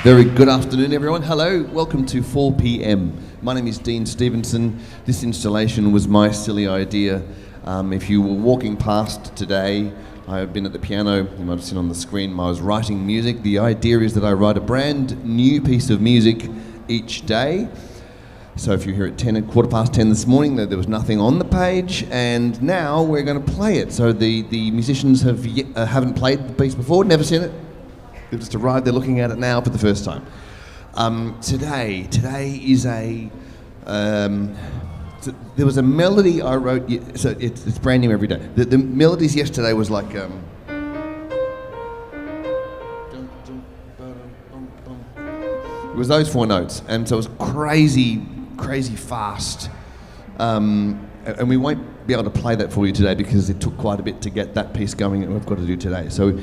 Very good afternoon, everyone. Hello, welcome to 4 p.m. My name is Dean Stevenson. This installation was my silly idea. If you were walking past today, I have been at the piano, you might have seen on the screen, I was writing music. The idea is that I write a brand new piece of music each day. So if you're here at 10:15 this morning, there was nothing on the page, and now we're going to play it. So the musicians haven't played the piece before, never seen it. They've just arrived, they're looking at it now for the first time. Today is a... there was a melody I wrote, so it's brand new every day. The melodies yesterday was like... it was those four notes, and so it was crazy fast. And we won't be able to play that for you today because it took quite a bit to get that piece going that we've got to do today. So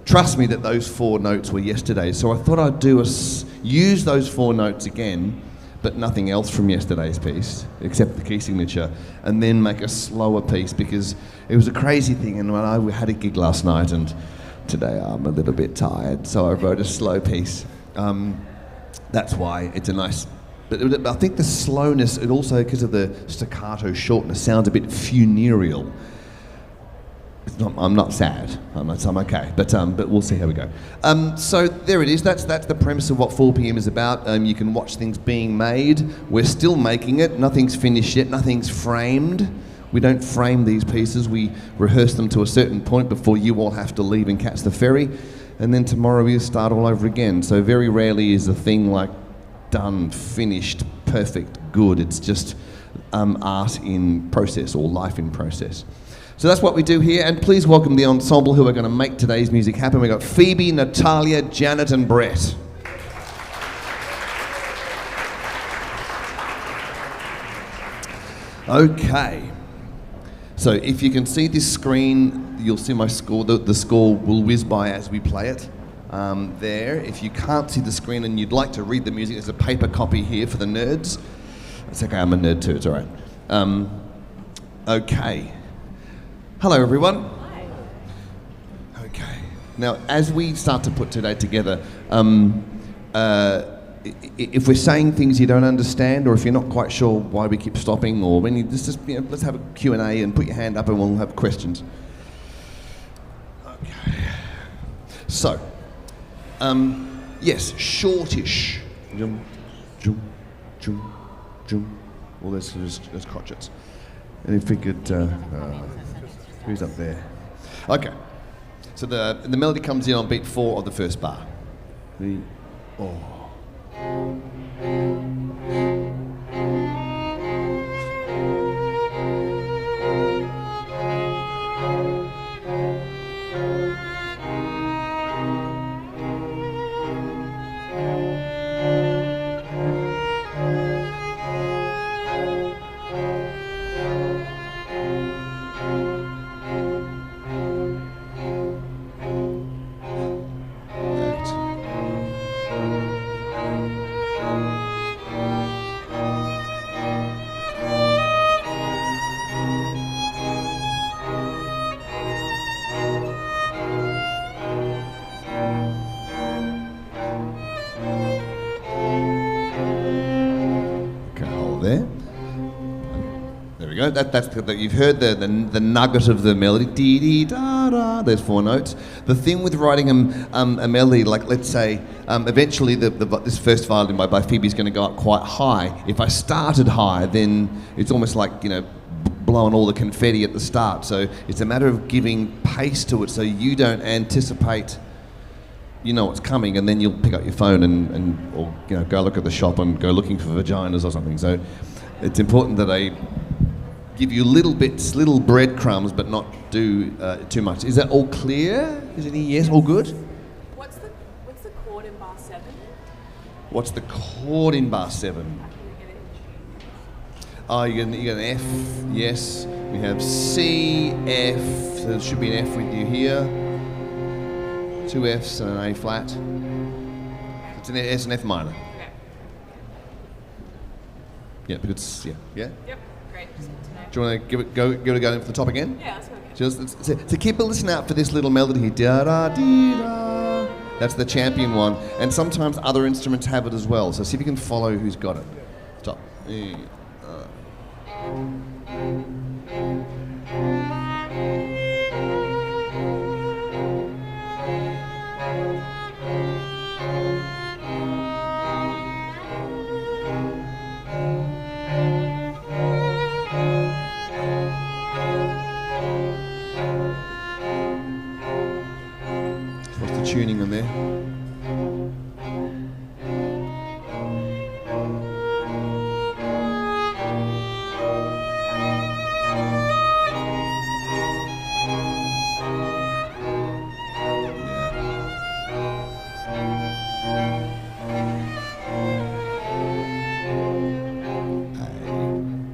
trust me that those four notes were yesterday. So I thought I'd use those four notes again, but nothing else from yesterday's piece, except the key signature, and then make a slower piece because it was a crazy thing. And when I had a gig last night, and today I'm a little bit tired, so I wrote a slow piece. That's why it's a nice... But I think the slowness, it also, because of the staccato shortness, sounds a bit funereal. I'm not sad. I'm okay. But we'll see how we go. So there it is. That's the premise of what 4 p.m. is about. You can watch things being made. We're still making it. Nothing's finished yet. Nothing's framed. We don't frame these pieces. We rehearse them to a certain point before you all have to leave and catch the ferry. And then tomorrow we start all over again. So very rarely is a thing like done, finished, perfect, good. It's just art in process or life in process. So that's what we do here, and please welcome the ensemble who are going to make today's music happen. We've got Phoebe, Natalia, Janet and Brett. Okay, so if you can see this screen, you'll see my score. The score will whiz by as we play it. There, if you can't see the screen and you'd like to read the music, there's a paper copy here for the nerds. It's okay, I'm a nerd too, it's all right. Okay. Hello, everyone. Hi. Okay. Now, as we start to put today together, if we're saying things you don't understand, or if you're not quite sure why we keep stopping, or when let's have a Q&A and put your hand up and we'll have questions. Okay. So, yes, shortish. Jum, jum, jum, jum. Well, there's crotchets. And he figured, who's up there? Okay. So the melody comes in on beat 4 of the first bar. there. There we go. That you've heard the nugget of the melody. Dee dee da da. There's 4 notes. The thing with writing a melody, like let's say, eventually this first violin by Phoebe is going to go up quite high. If I started high, then it's almost like blowing all the confetti at the start. So it's a matter of giving pace to it, so you don't anticipate. You know what's coming, and then you'll pick up your phone or go look at the shop and go looking for vaginas or something. So it's important that I give you little bits, little breadcrumbs, but not do too much. Is that all clear? Is any yes? All good? What's the chord in bar 7? What's the chord in bar 7? Oh, you get an F. Yes. We have C, F. So there should be an F with you here. 2 Fs and an A flat. It's an F minor. Okay. Yeah, but it's yeah. Yep. Great. Just good to know. Do you want to give it a go for the top again? Yeah, let's go again. Just keep a listen out for this little melody here. Da da dee da. That's the champion one, and sometimes other instruments have it as well. So see if you can follow who's got it. Top. What's the tuning on there?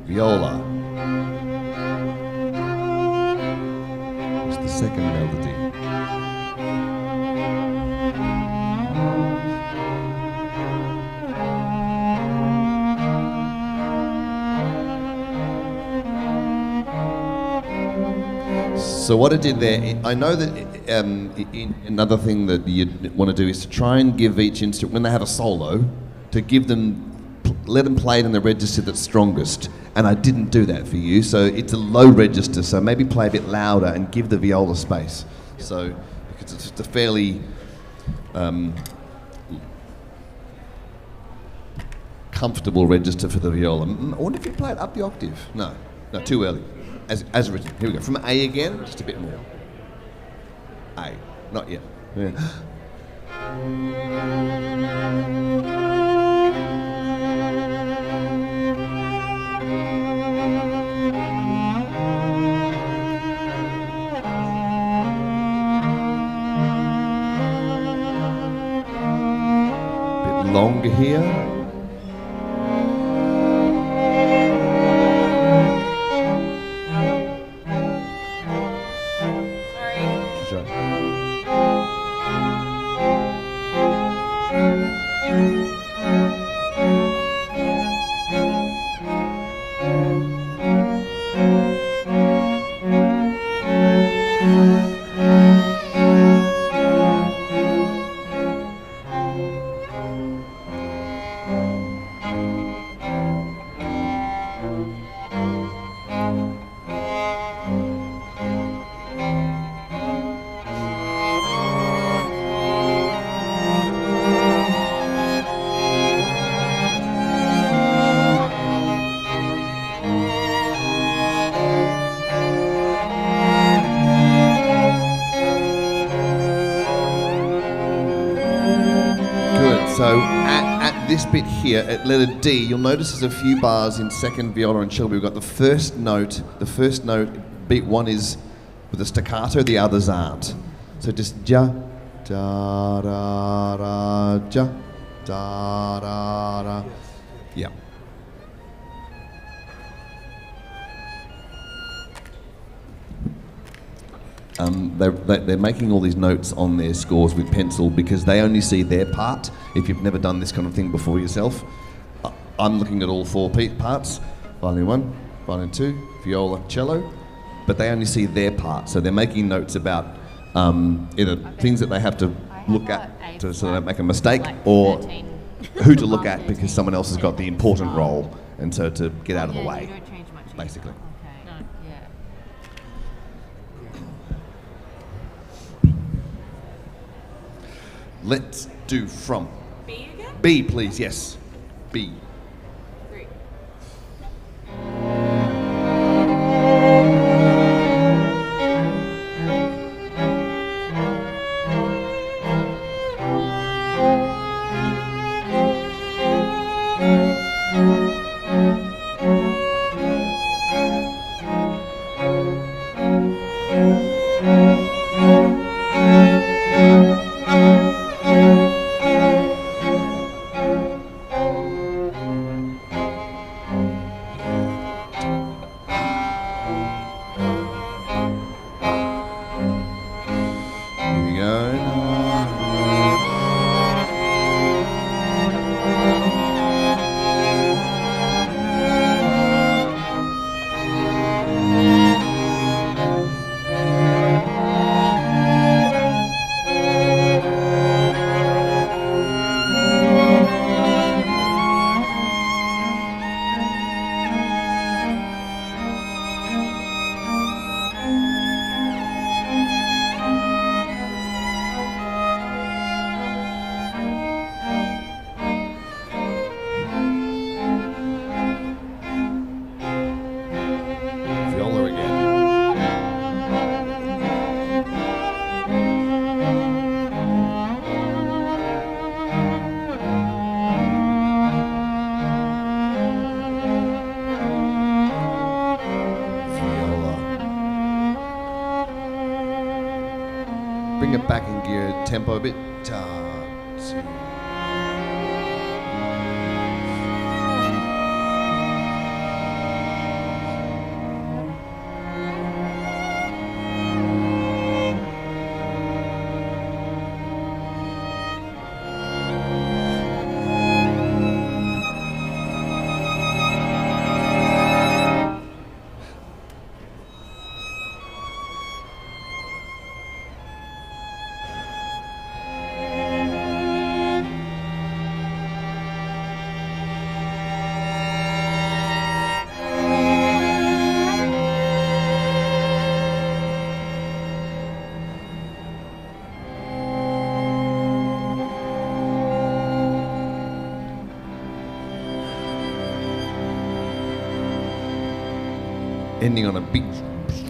Viola. What's the second melody? So what I did there, I know that another thing that you want to do is to try and give each instrument, when they have a solo, to give them, let them play it in the register that's strongest. And I didn't do that for you, so it's a low register, so maybe play a bit louder and give the viola space. So, because it's a fairly comfortable register for the viola. I wonder if you play it up the octave. No, too early. As written. Here we go. From A again, just a bit more. A, not yet. Yeah. Bit longer here. So at this bit here, at letter D, you'll notice there's a few bars in second viola and cello. We've got the first note, beat 1 is with a staccato, the others aren't. So just ja, da, da, da, ja, da, da, da. Yeah. They're making all these notes on their scores with pencil because they only see their part. If you've never done this kind of thing before yourself, I'm looking at all 4 parts, violin 1, violin 2, viola, cello, but they only see their part. So they're making notes about either things that they have to look at so they don't make a mistake, or who to look at because someone else has got the important role. and so to get out of the You way, don't change much either. basically. Okay. No. Yeah. Let's do from B again? B, please. Yes, B. 3. Here we go. Viola again. Viola. Bring it back in gear, tempo a bit. Two. Ending on a big,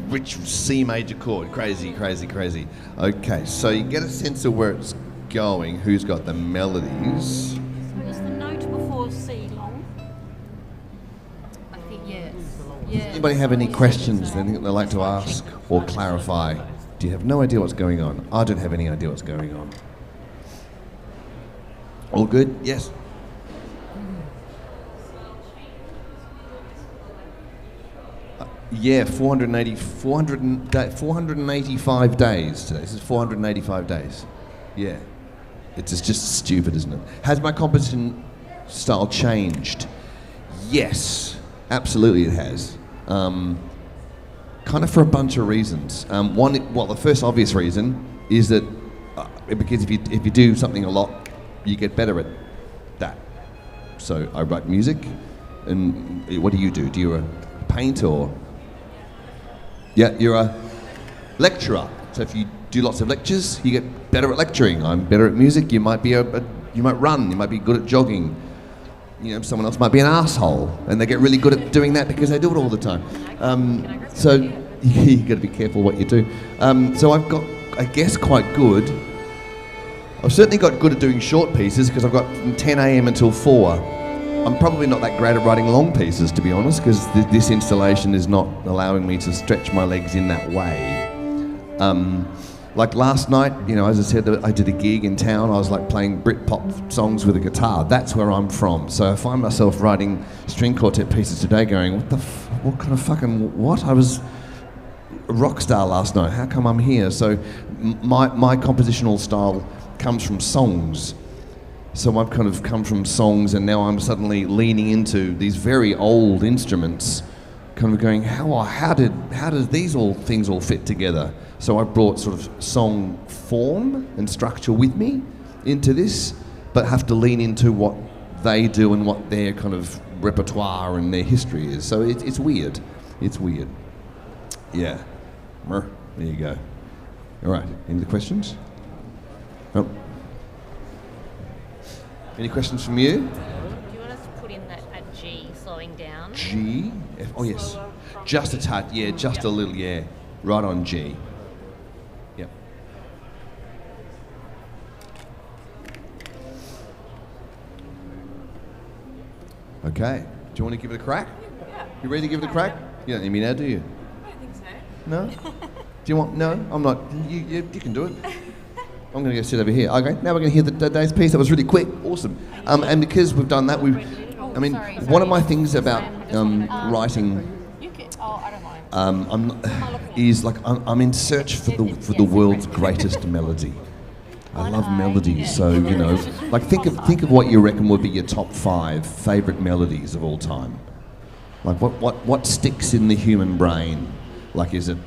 rich C major chord. Crazy, crazy, crazy. Okay, so you get a sense of where it's going, who's got the melodies. So is the note before C long? I think yes. Yeah. Anybody have any questions, anything they'd like to ask or clarify? Do you have no idea what's going on? I don't have any idea what's going on. All good? Yes? Yeah, 485 days today. This is 485 days. Yeah. It's just stupid, isn't it? Has my composition style changed? Yes, absolutely it has. Kind of for a bunch of reasons. The first obvious reason is that because if you do something a lot, you get better at that. So I write music, and what do? Do you paint or? Yeah, you're a lecturer. So if you do lots of lectures, you get better at lecturing. I'm better at music. You might be you might run. You might be good at jogging. You know, someone else might be an asshole, and they get really good at doing that because they do it all the time. So you got to be careful what you do. So I've got, I guess, quite good. I've certainly got good at doing short pieces because I've got from 10 a.m. until 4. I'm probably not that great at writing long pieces, to be honest, because this installation is not allowing me to stretch my legs in that way. Like last night, you know, as I said, I did a gig in town. I was like playing Britpop songs with a guitar. That's where I'm from. So I find myself writing string quartet pieces today going, what kind of fucking, what? I was a rock star last night. How come I'm here? So my compositional style comes from songs. So I've kind of come from songs, and now I'm suddenly leaning into these very old instruments, kind of going, how does these things all fit together? So I brought sort of song form and structure with me into this, but have to lean into what they do and what their kind of repertoire and their history is. So it's weird. It's weird. Yeah. There you go. All right. Any other questions? Oh. Any questions from you? Do you want us to put in that at G, slowing down? G? F, oh, yes. Just a touch. Yeah, just a little, yeah. Right on G. Yep. Okay. Do you want to give it a crack? Yeah. You ready to give it a crack? You don't need me now, do you? I don't think so. No? Do you want? No, I'm not. You can do it. I'm going to go sit over here. Okay, now we're going to hear the day's piece. That was really quick. Awesome. And because we've done that, I mean, one of my things about writing You can. Oh, I don't mind. I'm not, is like I'm in search for the world's greatest melody. I love melodies, so you know, like think of what you reckon would be your top 5 favourite melodies of all time. Like what sticks in the human brain? Like is it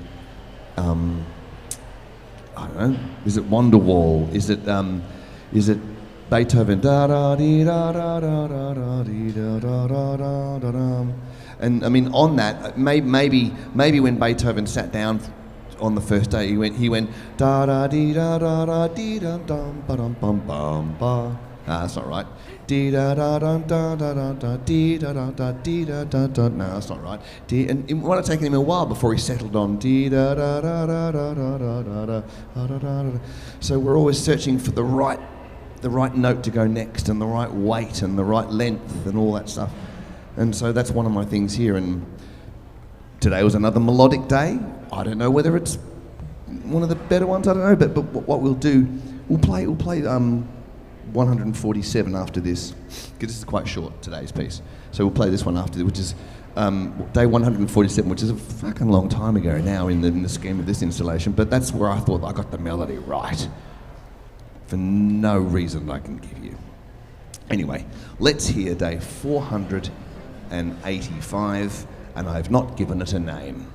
I don't know. Is it Wonderwall? Is it Beethoven? Da da dee da da da da da dee da da da da da da. And I mean, on that, maybe when Beethoven sat down on the first day, he went da da dee da da da dee dum dum ba dum bum bum ba. That's not right. Dee da da da da da da da dee da da da dee da da da. No, that's not right. And it might have taken him a while before he settled on dee da da da da da da da da da da da da. So we're always searching for the right note to go next, and the right weight, and the right length, and all that stuff. And so that's one of my things here. And today was another melodic day. I don't know whether it's one of the better ones. I don't know. But what we'll do, we'll play 147 after this, because this is quite short, today's piece. So we'll play this one after, which is day 147, which is a fucking long time ago now in the scheme of this installation. But that's where I thought I got the melody right, for no reason I can give you. Anyway, let's hear day 485, and I've not given it a name.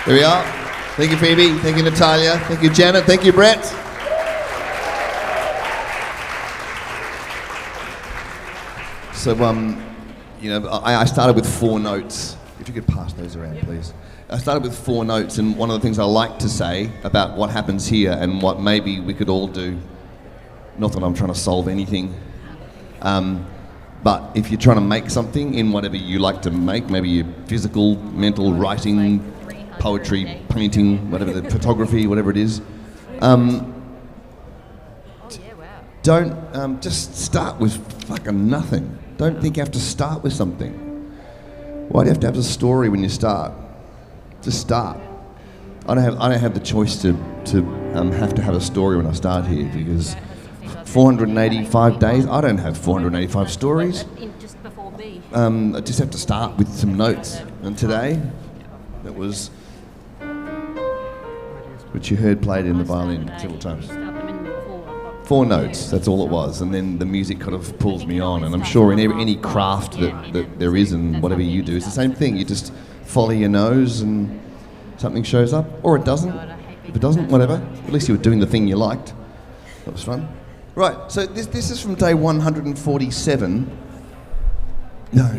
Here we are. Thank you, Phoebe. Thank you, Natalia. Thank you, Janet. Thank you, Brett. So, I started with 4 notes. If you could pass those around, please. I started with 4 notes, and one of the things I like to say about what happens here and what maybe we could all do, not that I'm trying to solve anything, but if you're trying to make something in whatever you like to make, maybe your physical, mental, writing, poetry, painting, whatever, the photography, whatever it is, don't just start with fucking nothing. Don't think you have to start with something. Why do you have to have a story when you start? Just start. I don't have the choice to have to have a story when I start here, because 485 days, I don't have 485 stories. Just before B. I just have to start with some notes. And today, it was, which you heard played in the violin several times. 4 notes, that's all it was, and then the music kind of pulls me on, and I'm sure in any craft that there is and whatever you do, it's the same thing. You just follow your nose and something shows up, or it doesn't. If it doesn't, whatever. At least you were doing the thing you liked. That was fun. Right, so this is from day 147. No.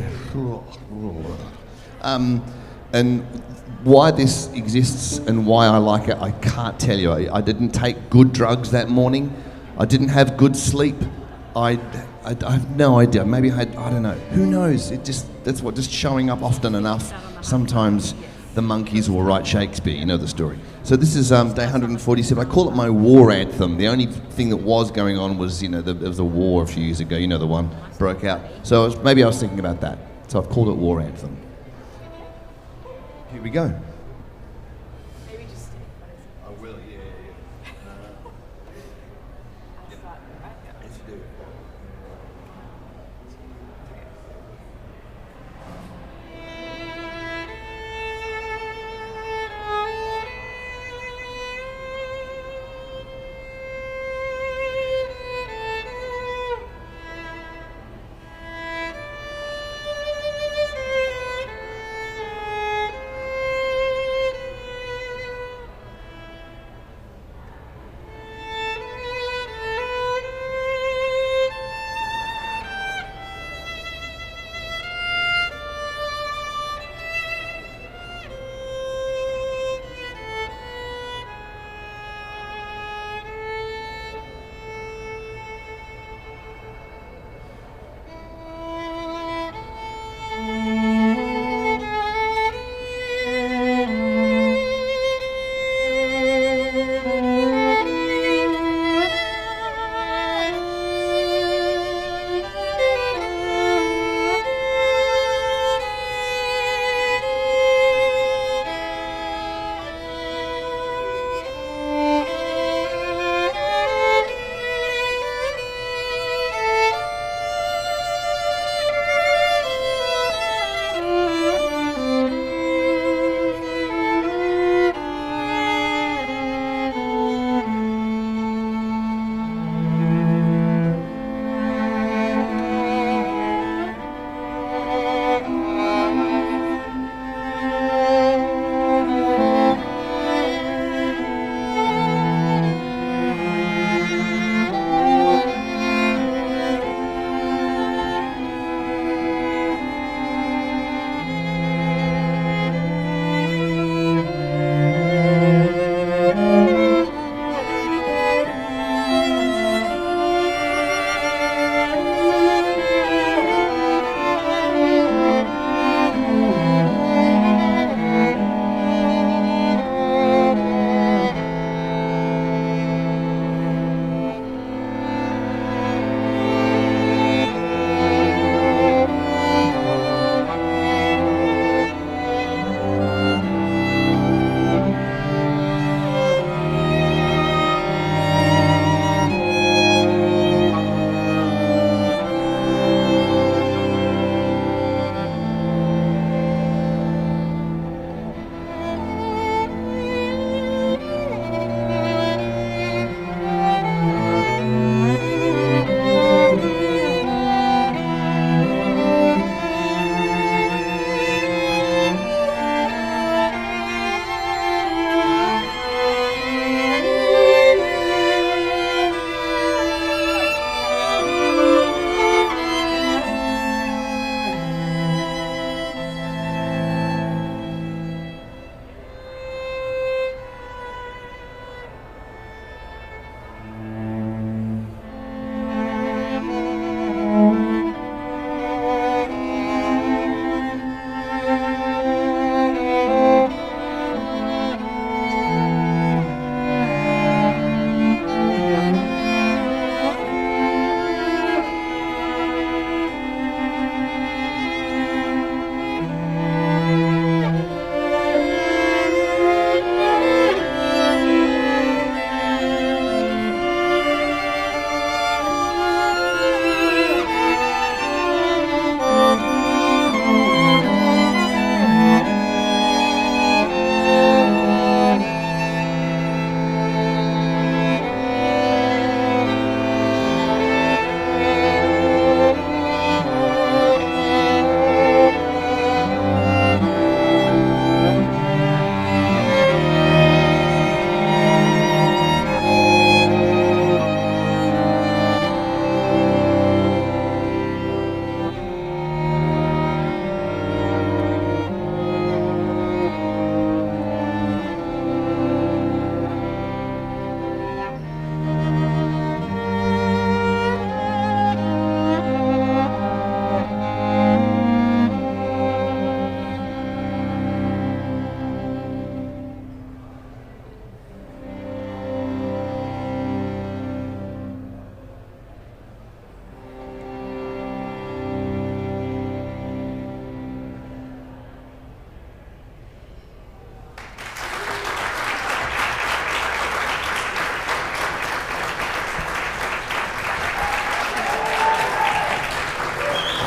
And why this exists and why I like it, I can't tell you. I didn't take good drugs that morning. I didn't have good sleep. I have no idea. Maybe I don't know. Who knows? Just showing up often enough. Sometimes the monkeys will write Shakespeare. You know the story. So this is day 147. I call it my war anthem. The only thing that was going on was, there was a war a few years ago. You know the one broke out. So maybe I was thinking about that. So I've called it war anthem. Here we go.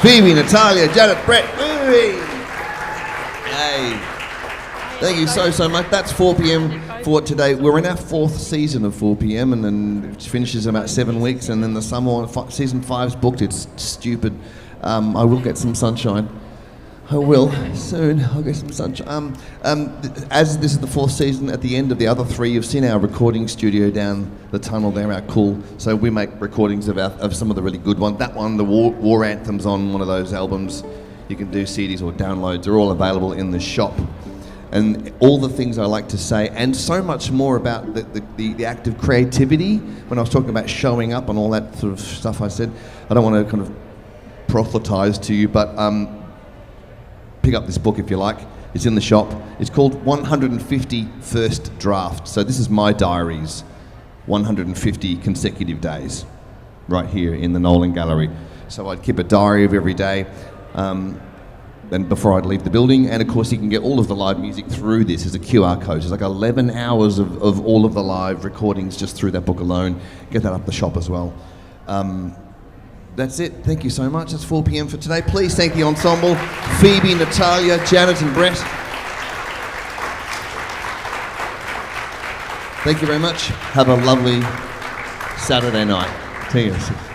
Phoebe, Natalia, Janet, Brett. Woo-wee. Hey. Thank you so much. That's 4 p.m. for today. We're in our 4th season of 4 p.m. and then it finishes in about 7 weeks, and then the summer one, season 5's booked. It's stupid. I will get some sunshine. I will soon. I'll get some sunshine. As this is the 4th season, at the end of the other 3, you've seen our recording studio down the tunnel there, our cool. So we make recordings of some of the really good ones. That one, the War Anthems, on one of those albums. You can do CDs or downloads. They're all available in the shop. And all the things I like to say, and so much more about the act of creativity. When I was talking about showing up and all that sort of stuff I said, I don't want to kind of proselytise to you, but pick up this book if you like. It's in the shop. It's called 150 First Draft. So this is my diaries, 150 consecutive days, right here in the Nolan Gallery. So I'd keep a diary of every day. And before I'd leave the building, and of course you can get all of the live music through this as a QR code. It's like 11 hours of all of the live recordings just through that book alone. Get that up the shop as well. That's it. Thank you so much. That's 4 p.m. for today. Please thank the ensemble, Phoebe, Natalia, Janet and Brett. Thank you very much. Have a lovely Saturday night. See you.